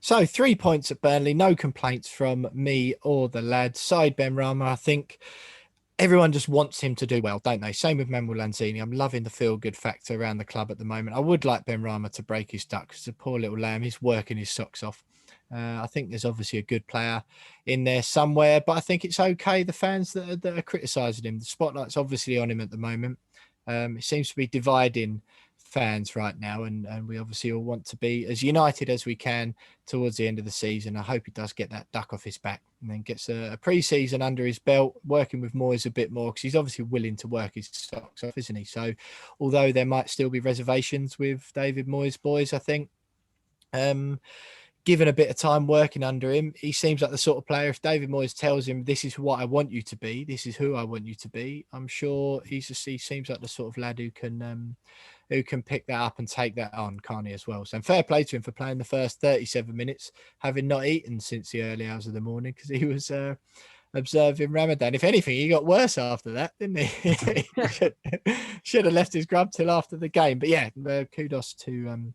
So 3 points at Burnley, no complaints from me or the lads. Side Benrahma, I think everyone just wants him to do well, don't they? Same with Manuel Lanzini. I'm loving the feel-good factor around the club at the moment. I would like Benrahma to break his duck because the poor little lamb, he's working his socks off. I think there's obviously a good player in there somewhere, but I think it's okay. The fans that are criticising him, the spotlight's obviously on him at the moment. It seems to be dividing fans right now, and we obviously all want to be as united as we can towards the end of the season. I hope he does get that duck off his back and then gets a pre-season under his belt, working with Moyes a bit more, because he's obviously willing to work his socks off, isn't he? So although there might still be reservations with David Moyes' boys, I think given a bit of time working under him, he seems like the sort of player, if David Moyes tells him, this is what I want you to be, this is who I want you to be, I'm sure he seems like the sort of lad who can pick that up and take that on, can't he, as well? So fair play to him for playing the first 37 minutes, having not eaten since the early hours of the morning, because he was observing Ramadan. If anything, he got worse after that, didn't he? should have left his grub till after the game. But yeah, kudos to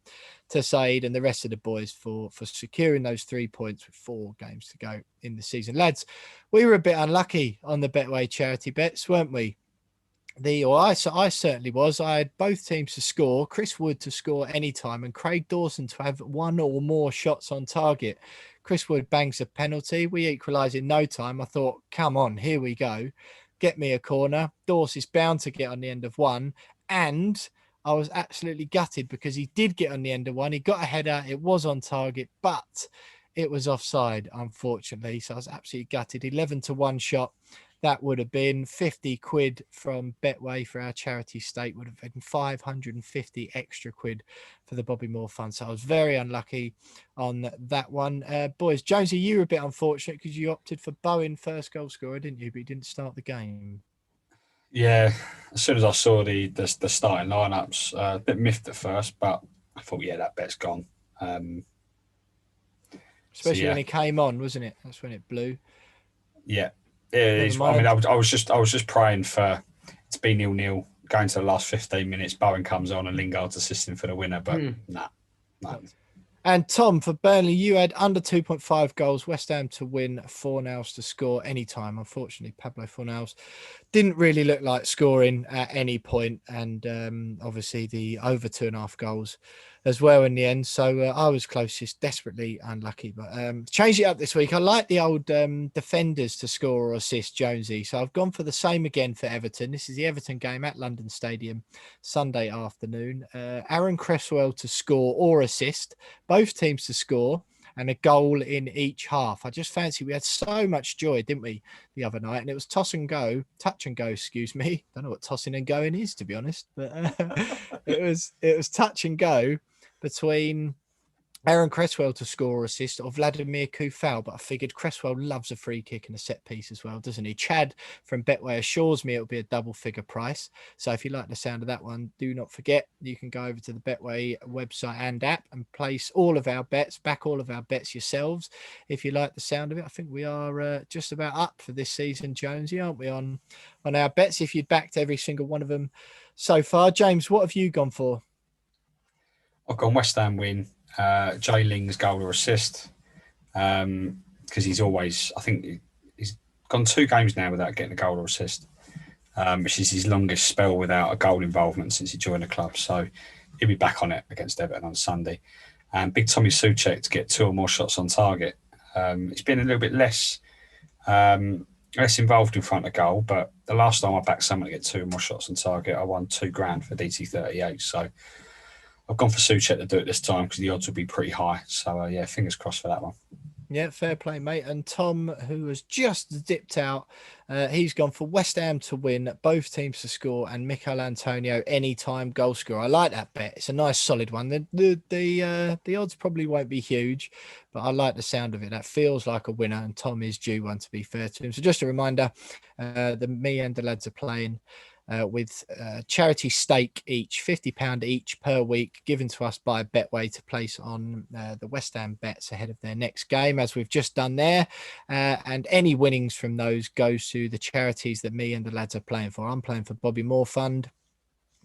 Saeed and the rest of the boys for securing those 3 points with 4 games to go in the season. Lads, we were a bit unlucky on the Betway charity bets, weren't we? I certainly was. I had both teams to score, Chris Wood to score anytime, and Craig Dawson to have 1 or more shots on target. Chris Wood bangs a penalty. We equalise in no time. I thought, come on, here we go. Get me a corner. Dawson's bound to get on the end of one. And I was absolutely gutted because he did get on the end of one. He got a header. It was on target, but it was offside, unfortunately. So I was absolutely gutted. 11-1 shot. That would have been 50 quid from Betway for our charity stake, would have been 550 extra quid for the Bobby Moore Fund. So I was very unlucky on that one. Boys, Jonesy, you were a bit unfortunate because you opted for Bowen first goal scorer, didn't you? But he didn't start the game. Yeah, as soon as I saw the starting lineups, a bit miffed at first, but I thought, yeah, that bet's gone. Especially when he came on, wasn't it? That's when it blew. Yeah. I mean, I was just praying for it to be 0-0, going to the last 15 minutes. Bowen comes on and Lingard's assisting for the winner, but nah. And Tom, for Burnley, you had under 2.5 goals, West Ham to win, Fornals to score anytime. Unfortunately, Pablo Fornals didn't really look like scoring at any point, and obviously the over 2.5 goals as well in the end. So I was closest, desperately unlucky, but changed it up this week. I like the old defenders to score or assist, Jonesy. So I've gone for the same again for Everton. This is the Everton game at London Stadium, Sunday afternoon. Aaron Cresswell to score or assist, both teams to score, and a goal in each half. I just fancy, we had so much joy, didn't we, the other night? And it was touch and go, excuse me. Don't know what tossing and going is, to be honest, but it was touch and go between Aaron Cresswell to score or assist or Vladimir Kufal, but I figured Cresswell loves a free kick and a set piece as well, doesn't he? Chad from Betway assures me it'll be a double figure price. So if you like the sound of that one, do not forget, you can go over to the Betway website and app and place all of our bets, back all of our bets yourselves. If you like the sound of it, I think we are just about up for this season, Jonesy, aren't we, on our bets, if you'd backed every single one of them so far. James, what have you gone for? I've gone West Ham win. Jay Ling's goal or assist, because he's always, I think he's gone 2 games now without getting a goal or assist, which is his longest spell without a goal involvement since he joined the club. So he'll be back on it against Everton on Sunday. And big Tommy Souček to get 2 or more shots on target. It's been a little bit less involved in front of goal, but the last time I backed someone to get 2 or more shots on target, I won $2,000 for DT38. So I've gone for Souček to do it this time because the odds will be pretty high. So, yeah, fingers crossed for that one. Yeah, fair play, mate. And Tom, who has just dipped out, he's gone for West Ham to win, both teams to score, and Mikel Antonio anytime goal scorer. I like that bet. It's a nice, solid one. The odds probably won't be huge, but I like the sound of it. That feels like a winner, and Tom is due one, to be fair to him. So just a reminder, me and the lads are playing with charity stake each, £50 each per week, given to us by Betway to place on the West Ham bets ahead of their next game, as we've just done there. And any winnings from those goes to the charities that me and the lads are playing for. I'm playing for Bobby Moore Fund.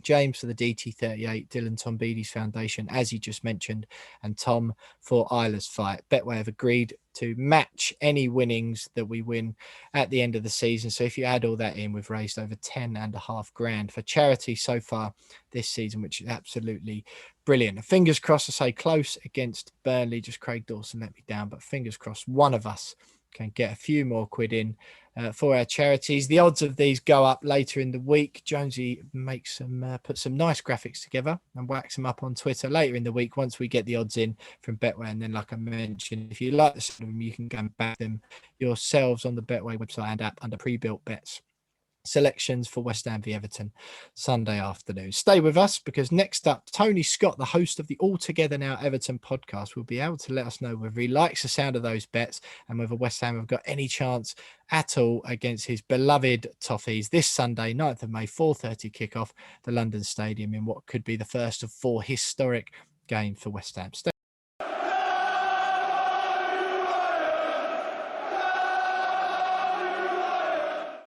James for the DT38, Dylan Tombides Foundation, as he just mentioned, and Tom for Isla's fight. Betway have agreed to match any winnings that we win at the end of the season. So if you add all that in, we've raised over 10.5 grand for charity so far this season, which is absolutely brilliant. Fingers crossed, I say close against Burnley. Just Craig Dawson let me down, but fingers crossed one of us can get a few more quid in for our charities. The odds of these go up later in the week. Jonesy makes some put some nice graphics together and wax them up on Twitter later in the week once we get the odds in from Betway. And then, like I mentioned, if you like the sound of them, you can go and back them yourselves on the Betway website and app under pre-built bets. Selections for West Ham v Everton Sunday afternoon. Stay with us, because next up, Tony Scott, the host of the All Together Now Everton podcast, will be able to let us know whether he likes the sound of those bets and whether West Ham have got any chance at all against his beloved Toffees this Sunday, 9th of May, 4:30 kickoff, the London Stadium, in what could be the first of 4 historic games for West Ham. Stay